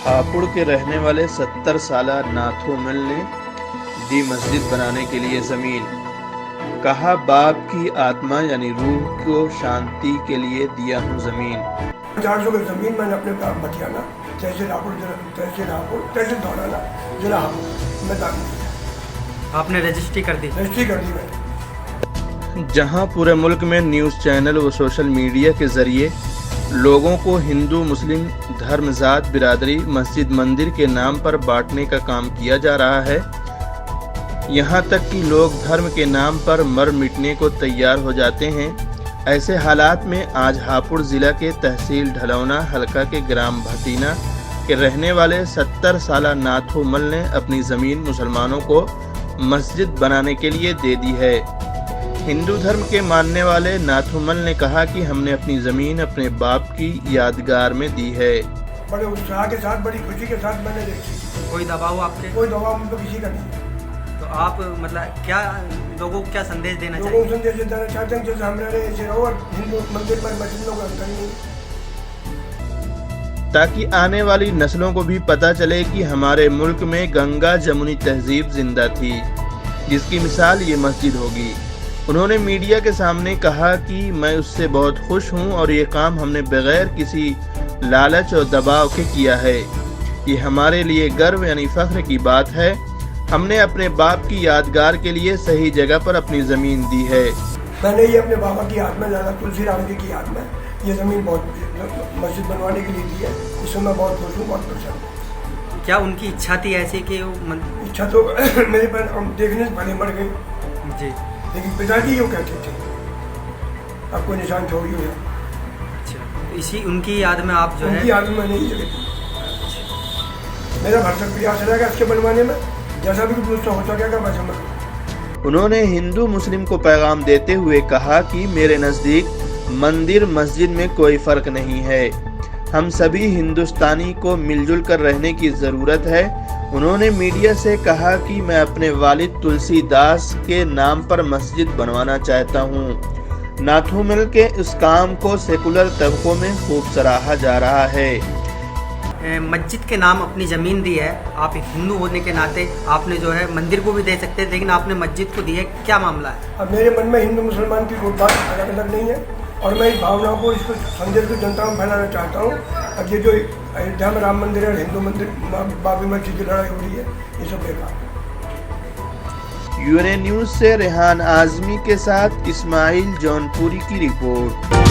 हापुड़ के रहने वाले 70 साला नाथू मिल ने दी मस्जिद बनाने के लिए जमीन। कहा, बाप की आत्मा यानी रूह को शांति के लिए दिया हूँ जमीन। 400 गज जमीन मैंने अपने बतियाना, तहसील दौड़ाना, जिला हापुड़ में दान किया। आपने रजिस्ट्री कर दी? रजिस्ट्री कर दी मैंने। जहां पूरे मुल्क में न्यूज़ चैनल व सोशल मीडिया के जरिए लोगों को हिंदू मुस्लिम धर्म जात बिरादरी मस्जिद मंदिर के नाम पर बांटने का काम किया जा रहा है, यहाँ तक कि लोग धर्म के नाम पर मर मिटने को तैयार हो जाते हैं। ऐसे हालात में आज हापुड़ जिला के तहसील ढलौना हलका के ग्राम भतीना के रहने वाले 70 साला नाथू मल ने अपनी ज़मीन मुसलमानों को मस्जिद बनाने के लिए दे दी है। हिंदू धर्म के मानने वाले नाथू मल ने कहा कि हमने अपनी ज़मीन अपने बाप की यादगार में दी है। बड़े उत्साह के साथ, बड़ी खुशी के साथ मैंने देखी। कोई दबाव आपके? कोई दबाव मुझे किसी का नहीं। तो आप मतलब क्या लोगों को क्या संदेश देना चाहिए? लोगों को संदेश देना चाहते हैं जैसे हम रह रहे ऐसे रहो और हिंदू मंदिर पर मस्जिदों का अंतर नहीं, ताकि आने वाली नस्लों को भी पता चले कि हमारे मुल्क में गंगा जमुनी तहजीब जिंदा थी, जिसकी मिसाल ये मस्जिद होगी। उन्होंने मीडिया के सामने कहा कि मैं उससे बहुत खुश हूँ और ये काम हमने बगैर किसी लालच और दबाव के किया है। ये हमारे लिए गर्व यानी फख्र की बात है। हमने अपने बाप की यादगार के लिए सही जगह पर अपनी ज़मीन दी है। मैंने ये अपने बाबा की याद में, लाला तुलसी राम जी की याद में ये ज़मीन बहुत मस्जिद बनवाने के लिए दी है। इससे मैं बहुत खुश हूँ, बहुत प्रसन्न हूँ। क्या उनकी इच्छा थी ऐसी कि इच्छा तो मेरे पर देखने से पहले मर गई जी, लेकिन पिताजी यूँ कहते थे आप कोई निशान छोड़िए। अच्छा, तो इसी उनकी याद में आप जो है उनकी याद में मैंने ही जगह दी। मेरा भरसक प्रयास रहेगा इसके बनवाने में, जैसा भी कुछ हो सकेगा वैसा मैं। उन्होंने हिंदू मुस्लिम को पैगाम देते हुए कहा कि मेरे नज़दीक मंदिर मस्जिद में कोई फ़र्क नहीं है। हम सभी हिंदुस्तानी को मिलजुल कर रहने की ज़रूरत है। उन्होंने मीडिया से कहा कि मैं अपने वालिद तुलसीदास के नाम पर मस्जिद बनवाना चाहता हूँ। नाथू मिल के इस काम को सेकुलर तबकों में खूब सराहा जा रहा है। मस्जिद के नाम अपनी ज़मीन दी है, आप एक हिंदू होने के नाते आपने जो है मंदिर को भी दे सकते हैं, लेकिन आपने मस्जिद को दी है, क्या मामला है? अब मेरे मन में हिंदू मुसलमान की कोई बात अलग अलग नहीं है और मैं इस भावनाओं को, इसको संदेश को जनता में फैलाना चाहता हूँ। अब ये जो अयोध्या में राम मंदिर है, हिंदू मंदिर, बाबरी मस्जिद की लड़ाई हो रही है, ये सब बेकार। यूएनए न्यूज़ से रेहान आजमी के साथ इस्माइल जौनपुरी की रिपोर्ट।